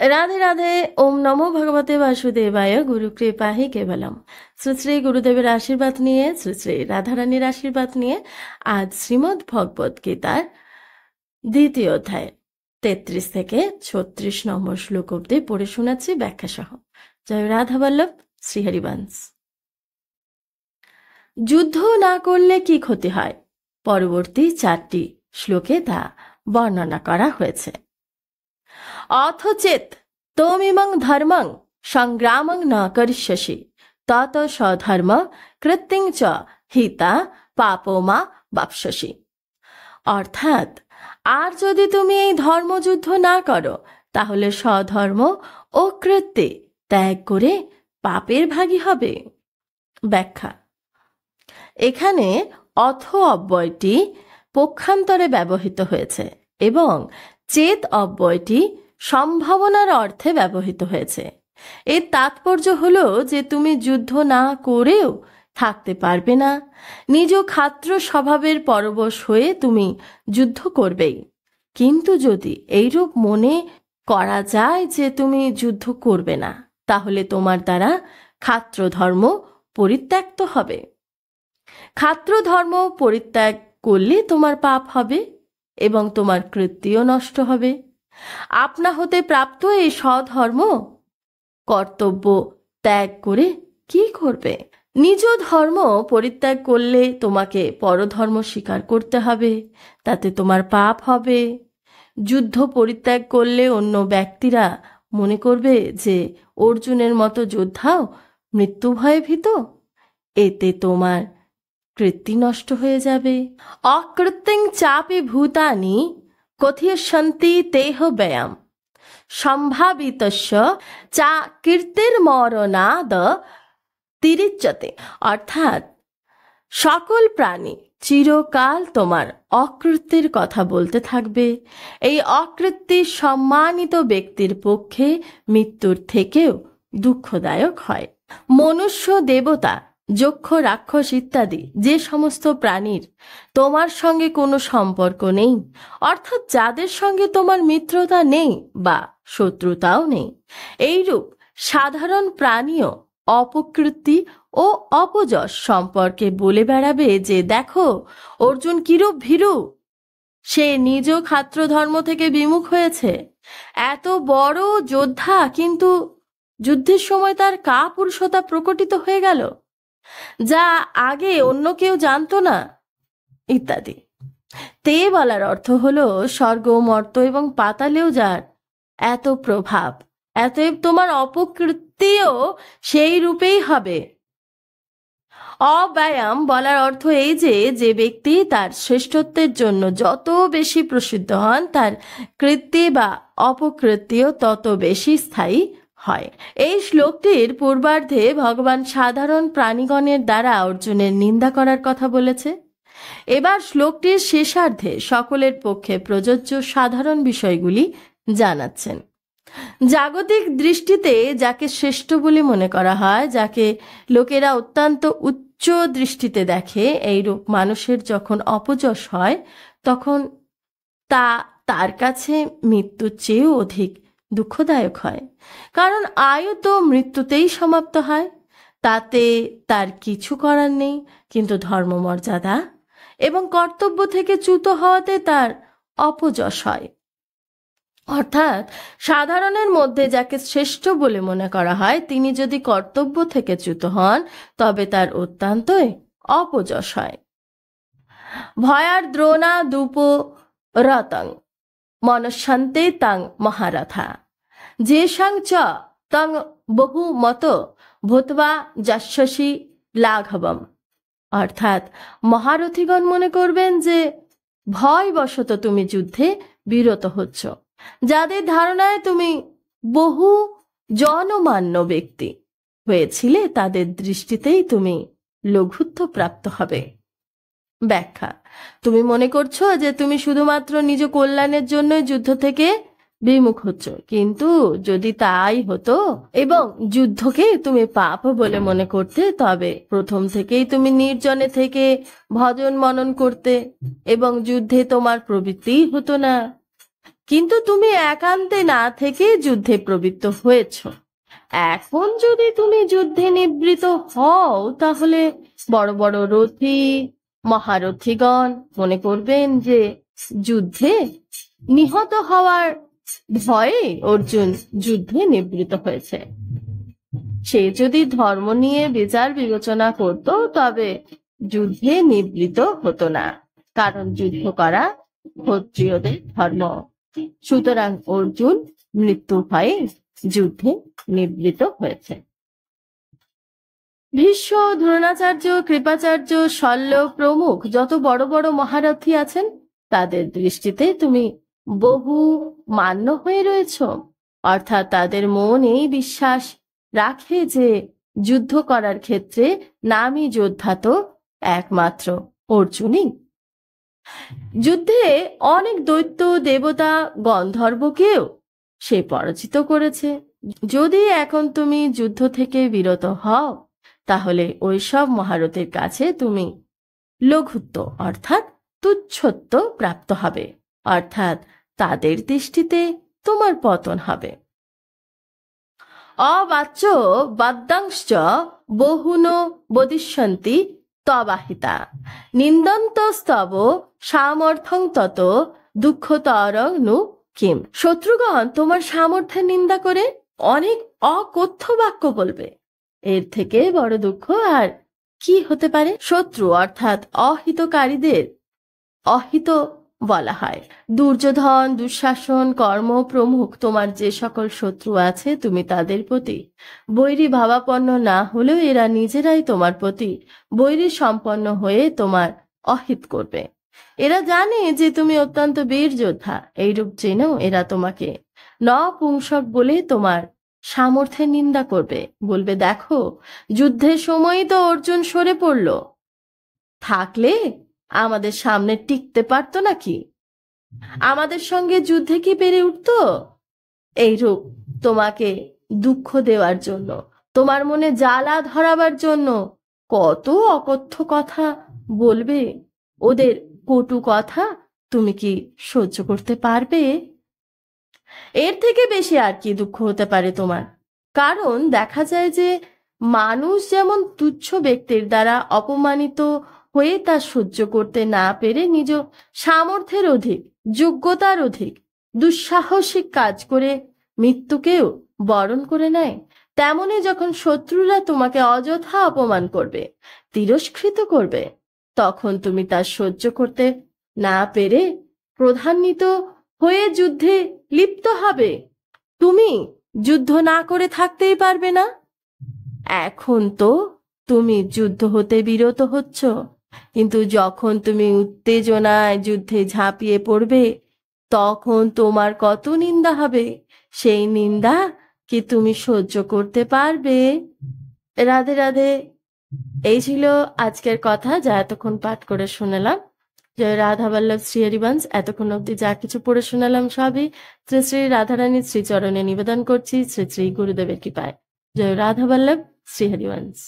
राधे राधे। ओम नमो भगवते वासुदेवाय। गुरु कृपा ही केवलम। শ্রী শ্রী গুরুদেবের আশীর্বাদ নিয়ে, শ্রী শ্রী রাধারানীর আশীর্বাদ নিয়ে আজ শ্রীমদ্ ভগবত গীতার দ্বিতীয় অধ্যায় 33 থেকে 36 নম্বর শ্লোক অব্দি পড়ে শোনাচ্ছি ব্যাখ্যা সহ। জয় রাধা বল্লভ, শ্রীহরিবংশ। যুদ্ধ না করলে কি ক্ষতি হয়, পরবর্তী 4টি শ্লোকে তা বর্ণনা করা হয়েছে। অথ চেত তোমিমং ধর্মং সংগ্রামং ন করিষ্যসি তত স্বধর্ম কৃত্যং চ হিতা পাপমা বাপসসি। অর্থাৎ, আর যদি তুমি এই ধর্মযুদ্ধ না করো তাহলে স্বধর্ম ও কৃত্যে ত্যাগ করে পাপের ভাগী হবে। ব্যাখ্যা। এখানে অথ অব্যয়টি পক্ষান্তরে ব্যবহৃত হয়েছে এবং চেত অব্যয়টি সম্ভাবনার অর্থে ব্যবহৃত হয়েছে। এর তাৎপর্য হলো যে তুমি যুদ্ধ না করেও থাকতে পারবে না, নিজ ক্ষাত্র স্বভাবের পরবশ হয়ে তুমি যুদ্ধ করবেই। কিন্তু যদি এইরূপ মনে করা যায় যে তুমি যুদ্ধ করবে না, তাহলে তোমার দ্বারা ক্ষাত্র ধর্ম পরিত্যক্ত হবে। ক্ষাত্র ধর্ম পরিত্যাগ করলে তোমার পাপ হবে এবং তোমার কৃত্যও নষ্ট হবে। আপনা হতে প্রাপ্ত এই স্বধর্ম কর্তব্য ত্যাগ করে কি করবে? নিজ ধর্ম পরিত্যাগ করলে তোমাকে পরধর্ম স্বীকার করতে হবে, তাতে তোমার পাপ হবে। যুদ্ধ পরিত্যাগ করলে অন্য ব্যক্তিরা মনে করবে যে অর্জুনের মতো যোদ্ধাও মৃত্যু ভয়ে ভীত, এতে তোমার কৃত্তি নষ্ট হয়ে যাবে। অকৃত্যং চাপি ভূতানি কথিষ্যন্তি তেহ ব্যয়াম সম্ভাবিতস্য চা কীর্তির্মরণাদ তিরিচ্যতে। অর্থাৎ, সকল প্রাণী চিরকাল তোমার অকৃত্যের কথা বলতে থাকবে। এই অকৃত্তি সম্মানিত ব্যক্তির পক্ষে মৃত্যুর থেকেও দুঃখদায়ক হয়। মনুষ্য, দেবতা, যক্ষ, রাক্ষস ইত্যাদি যে সমস্ত প্রাণীর তোমার সঙ্গে কোনো সম্পর্ক নেই, অর্থাৎ যাদের সঙ্গে তোমার মিত্রতা নেই বা শত্রুতাও নেই, এইরূপ সাধারণ প্রাণীও অপকৃতি ও অপযশ সম্পর্কে বলে বেড়াবে যে দেখো অর্জুন কিরূপ ভীরু, সে নিজ ক্ষাত্র ধর্ম থেকে বিমুখ হয়েছে। এত বড় যোদ্ধা, কিন্তু যুদ্ধের সময় তার কাপুরুষতা প্রকটিত হয়ে গেল, যা আগে অন্য কেউ জানতো না, ইত্যাদি। তে বলার অর্থ হলো স্বর্গ, মর্ত এবং পাতালেও যার এত প্রভাব, এতএব তোমার অপকৃতিও সেই রূপেই হবে। অব্যায়াম বলার অর্থ এই যে যে ব্যক্তি তার শ্রেষ্ঠত্বের জন্য যত বেশি প্রসিদ্ধ হন, তার কৃত্তি বা অপকৃতিও তত বেশি স্থায়ী হয়। এই শ্লোকটির পূর্বার্ধে ভগবান সাধারণ প্রাণীগণের দ্বারা অর্জুনের নিন্দা করার কথা বলেছে। এবার শ্লোকটির শেষার্ধে সকলের পক্ষে প্রযোজ্য সাধারণ বিষয়গুলি জানাচ্ছেন। জাগতিক দৃষ্টিতে যাকে শ্রেষ্ঠ বলে মনে করা হয়, যাকে লোকেরা অত্যন্ত উচ্চ দৃষ্টিতে দেখে, এইরূপ মানুষের যখন অপযশ হয় তখন তা তার কাছে মৃত্যুর চেয়েও অধিক দুঃখদায়ক হয়। কারণ আয়ু তো মৃত্যুতেই সমাপ্ত হয়, তাতে তার কিছু করার নেই। কিন্তু ধর্মমর্যাদা এবং কর্তব্য থেকে চ্যুত হওয়াতে তার অপযশ হয়। অর্থাৎ সাধারণের মধ্যে যাকে শ্রেষ্ঠ বলে মনে করা হয়, তিনি যদি কর্তব্য থেকে চ্যুত হন তবে তার অত্যন্তই অপযশ হয়। ভয়ার দ্রোণা দুপ রতং মনশান্তে তং মহারথা যেষাং চ তং বহুমত ভূত্বা যশস্বী লাঘবম। অর্থাৎ, মহারথীগণ মনে করবেন যে ভয়বশত তুমি যুদ্ধে বিরত হচ্ছ, যাদের ধারণায় তুমি বহু জনমান্য ব্যক্তি হয়েছিলে, তাদের দৃষ্টিতেই তুমি লঘুত্ব প্রাপ্ত হবে। ব্যাখ্যা। তুমি মনে করছো যে তুমি শুধুমাত্র নিজ কল্যাণের জন্য যুদ্ধ থেকে বিমুখ হচ্ছ, কিন্তু যদি তাই হতো এবং যুদ্ধকে তুমি পাপ বলে মনে করতে, তবে প্রথম থেকেই তুমি নির্জনে থেকে ভজন মনন করতে এবং যুদ্ধে তোমার প্রবৃত্তিই হতো না। কিন্তু তুমি একান্তে না থেকে যুদ্ধে প্রবৃত্ত হয়েছ। এখন যদি তুমি যুদ্ধে নিবৃত হও তাহলে বড় বড় রথী মহারথীগণ মনে করবেন যে যুদ্ধে নিহত হওয়ার ভয়ে অর্জুন যুদ্ধে নিবৃত হয়েছে। সে যদি ধর্ম নিয়ে বিচার বিবেচনা করত তবে যুদ্ধে নিবৃত হতো না, কারণ যুদ্ধ করা ক্ষত্রিয়দের ধর্ম। সুতরাং অর্জুন মৃত্যু ভয়ে যুদ্ধে নিবৃত হয়েছে। ভীষ্ম, দ্রোণাচার্য, কৃপাচার্য, শল্য প্রমুখ যত বড় বড় মহারথী আছেন তাদের দৃষ্টিতে তুমি বহু মান্য হয়ে রয়েছ, অর্থাৎ তাদের মন এই বিশ্বাস রাখে যে যুদ্ধ করার ক্ষেত্রে নামী যোদ্ধা তো একমাত্র অর্জুনই। যুদ্ধে অনেক দৈত্য, দেবতা, গন্ধর্বকেও সে পরাজিত করেছে। যদি এখন তুমি যুদ্ধ থেকে বিরত হও তাহলে ওইসব মহারথীর কাছে তুমি লঘুত্ব অর্থাৎ তুচ্ছত্ব প্রাপ্ত হবে, অর্থাৎ তাদের দৃষ্টিতে তোমার পতন হবে। অবাচ্য বাদ্যাংশ্চ বহুন বদিষ্যন্তি তবাহিতা নিন্দন্তস্তব সামর্থ্যং তত দুঃখতরং নু কিম। শত্রুগণ তোমার সামর্থ্যের নিন্দা করে অনেক অকথ্য বাক্য বলবে, এর থেকে বড় দুঃখ আর কি হতে পারে? শত্রু অর্থাৎ অহিতকারীদের অহিত বলা হয়। দুর্যোধন, দুঃশাসন, কর্ম প্রমুখ তোমার যে সকল শত্রু আছে তুমি তাদের প্রতি বৈরী ভাবাপন্ন না হলেও এরা নিজেরাই তোমার প্রতি বৈরী সম্পন্ন হয়ে তোমার অহিত করবে। এরা জানে যে তুমি অত্যন্ত বীর যোদ্ধা, এইরূপ জেনেও এরা তোমাকে নপুংসক বলে তোমার সামর্থ্যের নিন্দা করবে। বলবে, দেখো যুদ্ধের সময়ই তো অর্জুন সরে পড়ল, থাকলে আমাদের সামনে টিকতে পারতো নাকি? আমাদের সঙ্গে যুদ্ধে কি পেরে উঠতো? এইরূপ তোমাকে দুঃখ দেওয়ার জন্য, তোমার মনে জ্বালা ধরাবার জন্য কত অকথ্য কথা বলবে। ওদের কটু কথা তুমি কি সহ্য করতে পারবে? এর থেকে বেশি আর কি দুঃখ হতে পারে তোমার? কারণ দেখা যায় যে মানুষ যেমন তুচ্ছ ব্যক্তির দ্বারা অপমানিত হয়ে তা সহ্য করতে না পেরে নিজ সামর্থ্যের অধিক, যোগ্যতার অধিক দুঃসাহসিক কাজ করে মৃত্যুকেও বরণ করে নেয়, তেমনি যখন শত্রুরা তোমাকে অযথা অপমান করবে, তিরস্কৃত করবে, তখন তুমি তা সহ্য করতে না পেরে ক্রোধান্বিত হয়ে যুদ্ধে লিপ্ত হবে। তুমি যুদ্ধ না করে থাকতেই পারবে না। এখন তো তুমি যুদ্ধ হতে বিরত হচ্ছ, কিন্তু যখন তুমি উত্তেজনায় যুদ্ধে ঝাঁপিয়ে পড়বে তখন তোমার কত নিন্দা হবে, সেই নিন্দা কি তুমি সহ্য করতে পারবে? রাধে রাধে। এই ছিল আজকের কথা যা এতক্ষণ পাঠ করে শোনালাম। জয় রাধা বল্লভ শ্রী হরিবংশ। এতক্ষণ অব্দি যা কিছু পড়ে শোনালাম সবই শ্রী শ্রী রাধারানীর শ্রীচরণে নিবেদন করছি, শ্রী শ্রী গুরুদেবের কৃপায়। জয় রাধা বল্লভ শ্রী হরিবংশ।